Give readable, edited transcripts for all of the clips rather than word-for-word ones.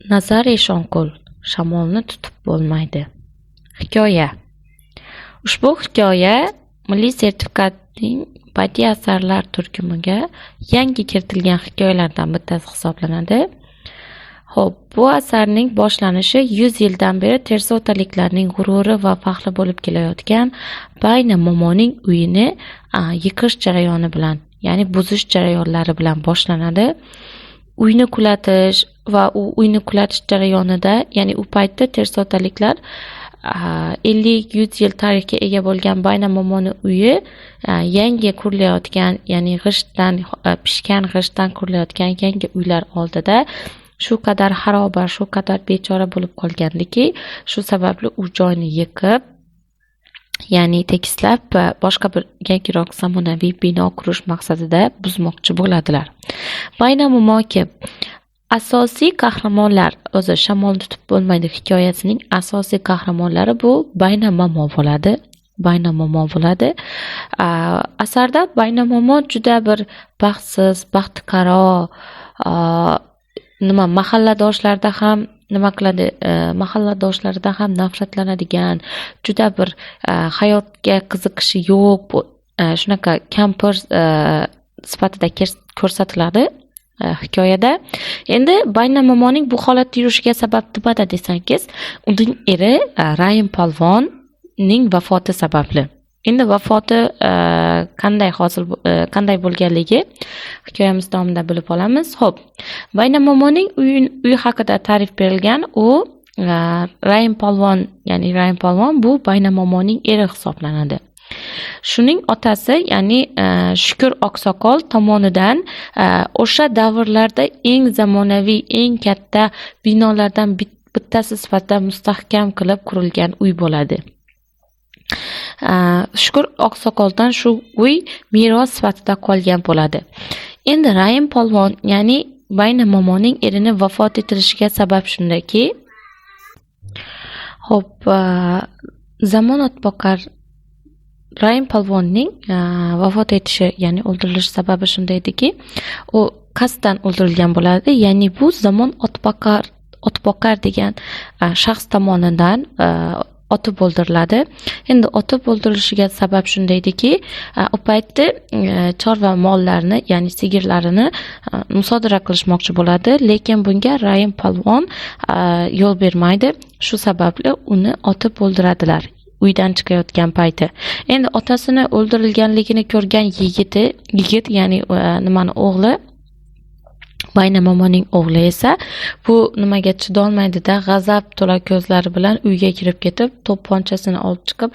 Nazar eshonqul, shamolni tutib bo'lmaydi. Hikoya. Ushbu hikoya milliy sertifikatning badiiy asarlar turkumiga yangi kiritilgan hikoyalardan bittasi hisoblanadi. Xo'p, bu asarning boshlanishi 100 yildan beri tersotaliklarning g'ururi va faxri bo'lib kelayotgan Bayna momoning uyini yiqish jarayoni bilan, ya'ni buzish jarayonlari bilan boshlanadi. Uyni qulatish va u uyni qulatish jarayonida, ya'ni u paytda tersotaliklar 50-100 yil tarixga ega bo'lgan Bayna momoni uyi yangi qurilayotgan, ya'ni g'ishtdan pishgan g'ishtdan qurilayotgan yangi uylar oldida shu qadar xaroba, shu qadar bechora bo'lib qolgandiki, shu sababli u joyni yiqib, ya'ni tekislab boshqa bir yangiroq zamonaviy bino qurish maqsadida buzmoqchi bo'ladilar. Bayna momoki asosiy qahramonlar, o'zi Shamolni tutib bo'lmaydi hikoyasining asosiy qahramonlari bu Bayna momo bo'ladi. Asarda Bayna momo juda bir baxtsiz, baxtiqaro, mahalladoshlarida ham mahalladoshlarida ham nafratlanadigan, juda bir hayotga qiziqishi yo'q, shunaqa kampir sifatida ko'rsatiladi hikoyada. Endi Bayna momoning bu holatda yurishiga sabab nimada desangiz, uning eri Raim polvonning vafoti sababli. Endi vafoti qanday bo'lganligi hikoyamiz davomida bilib olamiz. Xo'p, Bayna momoning uyi haqida ta'rif berilgan. U Raim polvon, ya'ni Raim polvon bu Bayna momoning eri hisoblanadi. Shuning otasi, ya'ni Shukur oqsoqol tomonidan o'sha davrlarda eng zamonaviy, eng katta binolardan bittasi sifatida mustahkam qilib qurilgan uy bo'ladi. Shukur oqsoqoldan shu uy meros sifatida qolgan bo'ladi. Endi Raim polvon, ya'ni Bayna momoning erini vafot ettirishiga sabab shundaki, xo'p, zamon o'tboqar Raim polvonning vafot etishi, ya'ni o'ldirilish sababi shunday ediki, u qasddan o'ldirilgan bo'ladi. Ya'ni bu zamon o'tboqar degan shaxs tomonidan otib o'ldiriladi. Endi otib o'ldirilishiga sabab shunday ediki, u paytda chorva mollarni, ya'ni sigirlarini musodara qilishmoqchi bo'ladi, lekin bunga Raim polvon yo'l bermaydi. Shu sababli uni otib o'ldiradilar uydan chiqayotgan payti. Endi otasini o'ldirilganligini ko'rgan yigit, ya'ni o'g'li, Bayna momoning o'g'li esa bu nimaga chidolmaydi-da, g'azab to'la ko'zlari bilan uyga kirib ketib, to'pponchasini olib chiqib,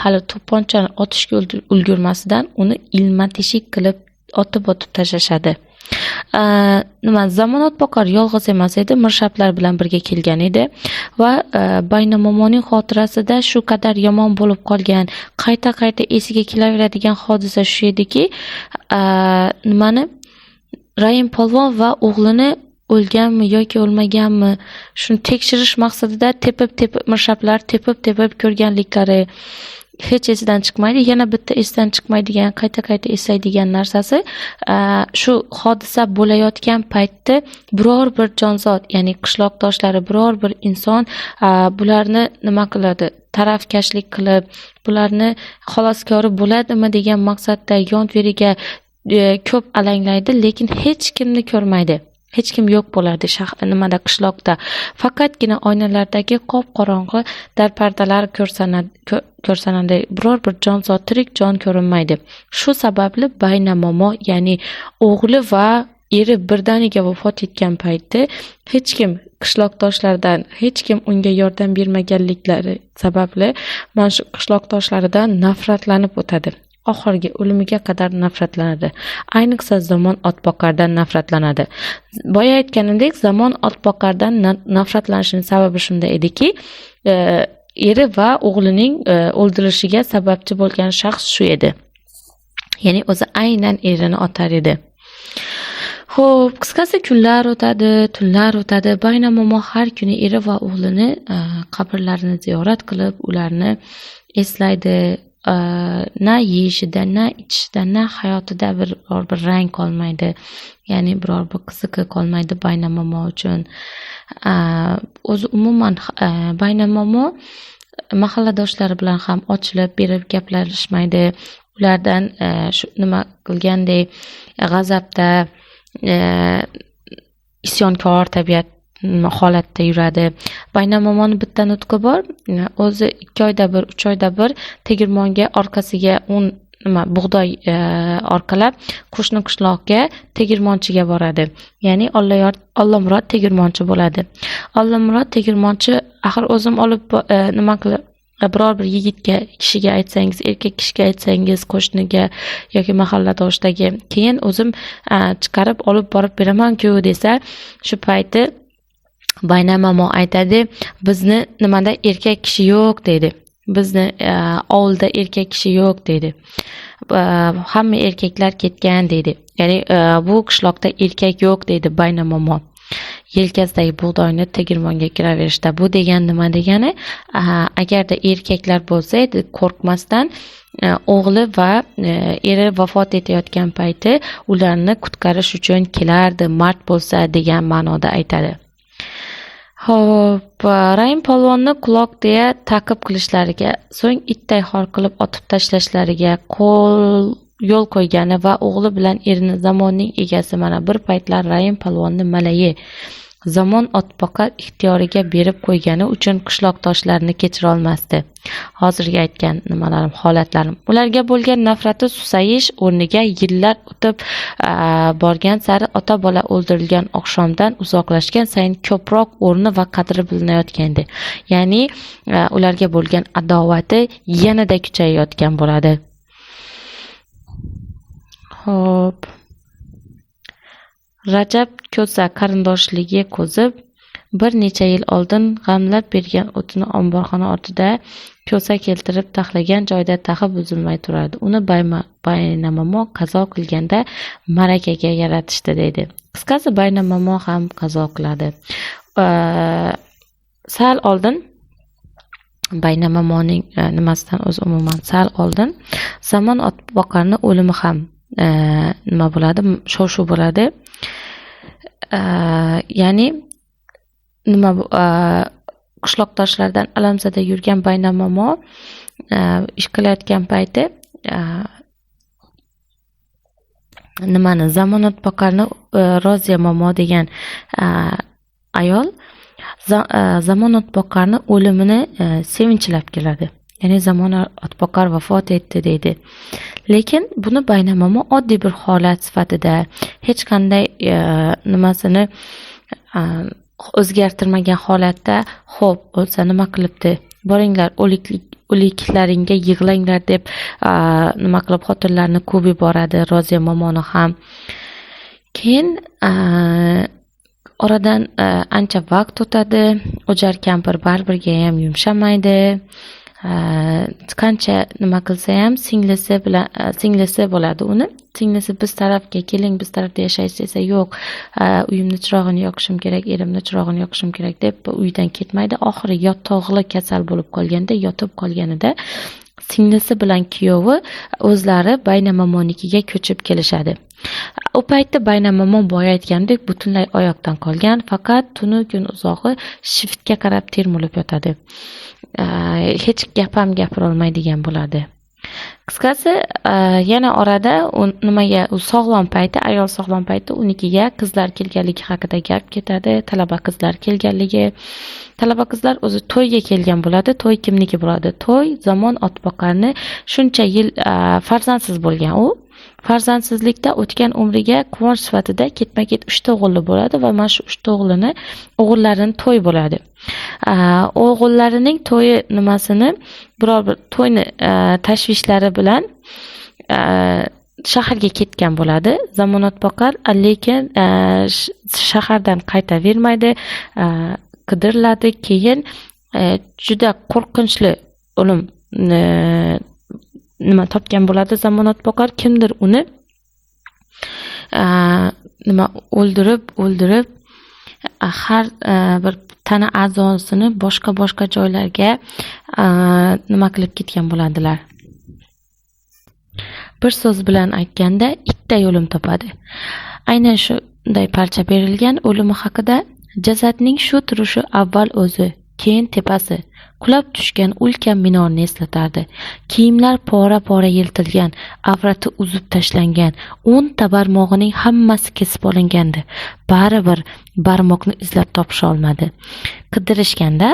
hali to'pponchani otishga ulgurmasidan uni ilma-teshik qilib otib tashlashadi. Zamon o'tboqar yolg'iz emas edi, mirshablar bilan birga kelgan edi va Bayna momoning xotirasida shu qadar yomon bo'lib qolgan, qayta esiga kelaveradigan hodisa shu ediki, Raim polvon va o'g'lini o'lganmi yoki o'lmaganmi, shuni tekshirish maqsadida mirshablar tepib ko'rganliklari hech esidan chiqmaydi. Yana bitta esdan chiqmaydigan, qayta eslaydigan narsasi, shu hodisa bo'layotgan paytda biror bir jonzot, ya'ni qishloqdoshlari, biror bir inson bularni nima qiladi? Tarafkashlik qilib, bularni xaloskori bo'ladimi degan maqsadda yon-veriga ko'p alanglaydi, lekin hech kimni ko'rmaydi. Hech kim yo'q bo'lardi qishloqda. Faqatgina oynalardagi qop-qorong'i darpardalar ko'rsanadi. Biror bir jonzot, tirik jon ko'rinmaydi. Shu sababli Bayna momo, ya'ni o'g'li va eri birdaniga vafot etgan paytda hech kim, qishloqdoshlardan hech kim unga yordam bermaganliklari sababli mana shu qishloqdoshlaridan nafratlanib o'tadi. Oxirgi o'limiga qadar nafratlanadi. Ayniqsa zamon o'tboqardan nafratlanadi. Boya aytganimdek, zamon o'tboqardan nafratlanishining sababi shunda ediki, eri va o'g'lining o'ldirilishiga sababchi bo'lgan shaxs shu edi. Ya'ni o'zi aynan erini otar edi. Xo'p, qisqasi kunlar o'tadi. Bayna momo har kuni eri va o'g'lini qabrlarini ziyorat qilib, ularni eslaydi. na yeyishida, na ichishida, na hayotida biror bir rang qolmaydi. Ya'ni biror bir qiziqi qolmaydi baynamomo uchun. O'zi umuman baynamomo mahalladoshlari bilan ham ochilib berib gaplashmaydi. Ulardan shu nima qilgandek g'azabda, isyonkor tabiat holatda yuradi. Baynamomoni bitta nutqi bor. O'zi 2 oyda bir, 3 oyda bir tegirmonga orqasiga bug'doy orqalab qo'shni qishloqqa tegirmonchiga boradi. Ya'ni Allamurod tegirmonchi bo'ladi. Allamurod tegirmonchi axir o'zim olib nima qilib biror bir yigitga, kishiga aytsangiz, erkak kishiga aytsangiz, qo'shniga yoki mahalladoshdagi, keyin o'zim chiqarib olib borib beraman-ku desa, shu payti baynamomo aytadi, bizni nimada erkak kishi yo'q deydi. Bizni ovulda erkak kishi yo'q deydi. Hamma erkaklar ketgan deydi. Ya'ni bu qishloqda erkak yo'q deydi baynamomo. Yelkasidagi bug'doyni tegirmonga kiraverishda. Bu degan nima degani? Agarda erkaklar bo'lsa edi, qo'rqmasdan o'g'li va eri vafot etayotgan payti ularni qutqarish uchun kelardi, mard bo'lsa degan ma'noda aytadi. Xo'p, Raim polvonni quloq deya ta'qib qilishlariga, so'ng itday xor qilib otib tashlashlariga yo'l qo'ygani va o'g'li bilan erini zamonning egasi mana bir paytlar Raim polvonni malayi zamon otboqar ixtiyoriga berib qo'ygani uchun qishloqdoshlarini kechira olmasdi. Hozirgi aytgan holatlarim. Ularga bo'lgan nafrati susayish o'rniga yillar o'tib borgan sari ota bola o'ldirilgan oqshomdan uzoqlashgan sayin ko'proq o'rni va qadri bilinayotgandi. Ya'ni ularga bo'lgan adovati yanada kuchayayotgan bo'ladi. Xo'p. Rajab ko'sa qarindoshligi qo'zib, bir necha yil oldin g'amlab bergan o'tini omborxona ortida ko'sa keltirib taxlagan joyda taxi buzilmay turadi. Uni baynamomo qazo qilganda marakaga yaratishdi deydi. Qisqasi baynamomo ham qazo qiladi. Sal oldin baynamomoning nimasidan o'zi umuman sal oldin Zamon otboqarning o'limi ham nima bo'ladi? Shov-shuv bo'ladi. Ya'ni nima qishloqdoshlardan alamzada yurgan baynamomo ish qilayotgan payti Zamon otboqarning Roziya momo degan ayol Zamon otboqarning o'limini sevinchilab keladi. Ya'ni Zamon otboqar vafot etdi deydi. Lekin buni baynamomo oddiy bir holat sifatida hech qanday nimasini o'zgartirmagan holatda, xo'p, o'lsa nima qilibdi? Boringlar, o'liklaringga yig'langlar deb nima qilib xotinlarni ko'p yuboradi, Roziya momoni ham. Keyin oradan ancha vaqt o'tadi. O'jar kampir baribirga ham yumshamaydi. Qancha nima qilsa ham singlisi bo'ladi uni. Singlisi biz tarafga keling, biz tarafda yashaysiz desa, yo'q, uyimni chirog'ini yoqishim kerak, erimni chirog'ini yoqishim kerak deb uydan ketmaydi. Oxiri yotog'li kasal bo'lib qolganda, yotib qolganida singlisi bilan kuyovi o'zlari baynamomonikiga ko'chib kelishadi. U paytda baynamomo boya aytgandek butunlay oyoqdan qolgan, faqat tunu kun uzog'i shiftga qarab termulib yotadi. Hech gap ham gapira olmaydigan bo'ladi. Qisqasi, yana orada u sog'lom payti, ayol sog'lom payti unikiga qizlar kelganligi haqida gap ketadi, talaba qizlar kelganligi. Talaba qizlar o'zi to'yga kelgan bo'ladi. To'y kimniki bo'ladi? To'y Zamon otboqarni shuncha yil farzandsiz bo'lgan u. Farzandsizlikda o'tgan umriga quvonch sifatida ketma-ket 3 ta o'g'li bo'ladi va mana shu 3 ta o'g'illarining to'y bo'ladi. O'g'illarining to'yi nimasini, biror bir to'yni tashvishlari bilan shaharga ketgan bo'ladi Zamon otboqar, lekin shahardan qaytavermaydi, qidiriladi. Keyin juda qo'rqinchli o'lim topgan bo'ladi Zamon otboqar. Kimdir uni o'ldirib har bir tana a'zosini boshqa joylarga qilib ketgan bo'ladilar. Bir so'z bilan aytganda, itday o'lim topadi. Aynan shunday parcha berilgan o'limi haqida jasadning shu turishi avval o'zi, keyin tepasi qulab tushgan ulkan minorni eslatardi. Kiyimlar pora-pora yirtilgan, avrati uzib tashlangan, 10 ta barmog'ining hammasi kesib olingandi. Baribir barmoqni izlab topisha olmadi. Qidirishganda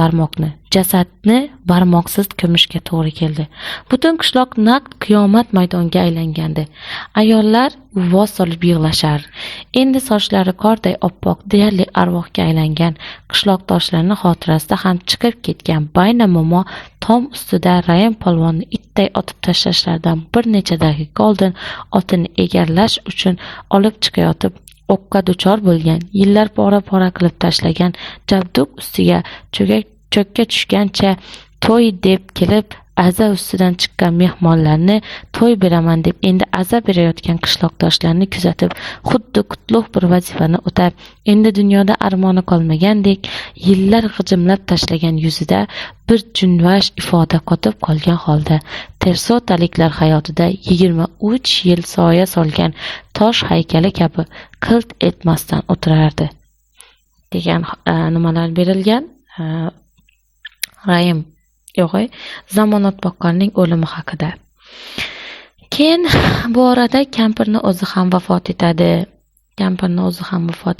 barmoqni, jasadni barmoqsiz ko'mishga to'g'ri keldi. Butun qishloq naq qiyomat maydoniga aylangandi. Ayollar uvvos solib yig'lashar. Endi sochlari qorday oppoq, deyarli arvohga aylangan qishloqdoshlarning xotirasida ham chiqib ketgan Bayna momo tom ustida Rayim polvonni itday otib tashlashlaridan bir necha daqiqa oldin otini egallash uchun olib chiqayotib o'qqa duchor bo'lgan, yillar pora-pora qilib tashlagan jabduk ustiga cho'kka tushgancha to'y deb kelib aza ustidan chiqqan mehmonlarni, to'y beraman deb endi aza berayotgan qishloqdoshlarni kuzatib, xuddi qutlug' bir vazifani o'tab, endi dunyoda armoni qolmagandek, yillar g'ijimlab tashlagan yuzida bir junvash ifoda qotib qolgan holda, tersotaliklar hayotida 23 yil soya solgan tosh haykali kabi qilt etmasdan o'tirardi degan nimalar berilgan. Rayim Zamonot boqqanning o'limi haqida. Keyin bu orada kampirni o'zi ham vafot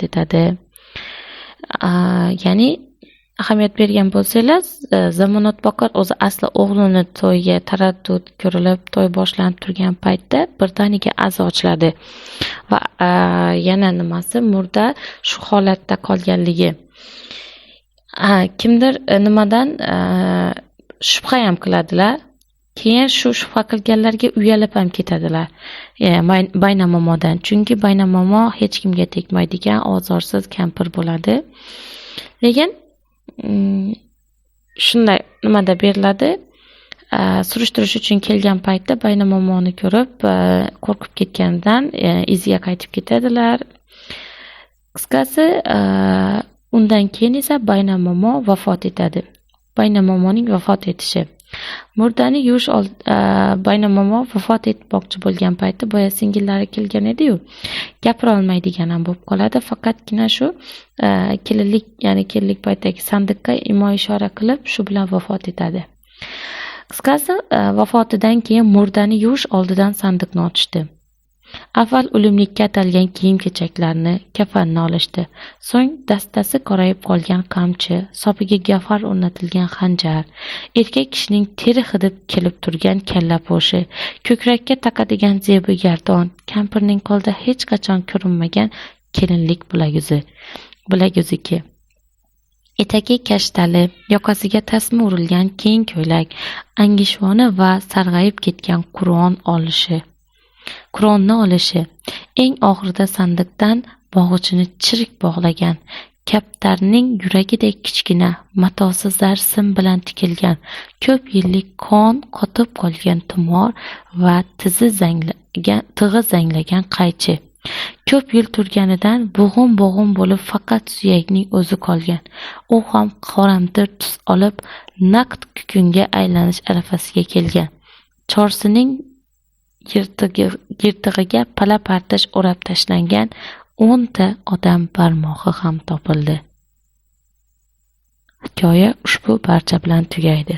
etadi. Ya'ni ahamiyat bergan bo'lsanglar, Zamonot boqqar o'zi asli o'g'lini to'yga taraddud ko'rilib, to'y boshlanib turgan paytda birdaniga aza ochiladi va yana nimasi murda shu holatda qolganligi. Kimdir nimadan shubha ham qiladilar. Keyin shu shubha qilganlarga uyalib ham ketadilar. Bayna momodan. Chunki Bayna momo hech kimga tegmaydigan ozorsiz kampir bo'ladi. Lekin shunday nimada beriladi. Surishtirish uchun kelgan paytda Bayna momoni ko'rib, qo'rqib ketganidan iziga qaytib ketadilar. Qisqasi, undan keyin esa Bayna momo vafot etadi. Bayna momoning vafot etishi. Murdani yuvish Bayna momo vafot etmoqchi bo'lgan paytda boya singillari kelgan edi-yu, gapira olmaydigan ham bo'lib qoladi. Faqatgina shu kelinlik paytdagi sandiqqa imo-ishora qilib, shu bilan vafot etadi. Qisqasi, vafotidan keyin murdani yuvish oldidan sandiqni ochishdi. Avval o'limlikka atalgan kiyim-kechaklarni, kafanni olishdi. So'ng dastasi qorayib qolgan qamchi, sopiga gafar o'rnatilgan xanjar, erkak kishining teri hidib kelib turgan kalla po'shi, ko'krakka taqadigan zebi gardon, kampirning qo'lida hech qachon ko'rinmagan kelinlik bilaguziki, etagi kashtali, yoqasiga tasma urilgan keng ko'ylak, angishvoni va sarg'ayib ketgan Qur'onni olishi, eng oxirida sandiqdan bog'ichini chirik bog'lagan, kaptarning yuragidek kichkina, matosi zar sim bilan tikilgan, ko'p yillik qon qotib qolgan tumor va tig'i zanglagan qaychi. Ko'p yil turganidan bo'g'im bo'lib faqat suyakning o'zi qolgan. U ham qoramtir tus olib, naqd kukunga aylanish arafasiga kelgan. Chorsining yirtig'iga pala-partish o'rab tashlangan 10 ta odam barmog'i ham topildi. Hikoya ushbu parcha bilan tugaydi.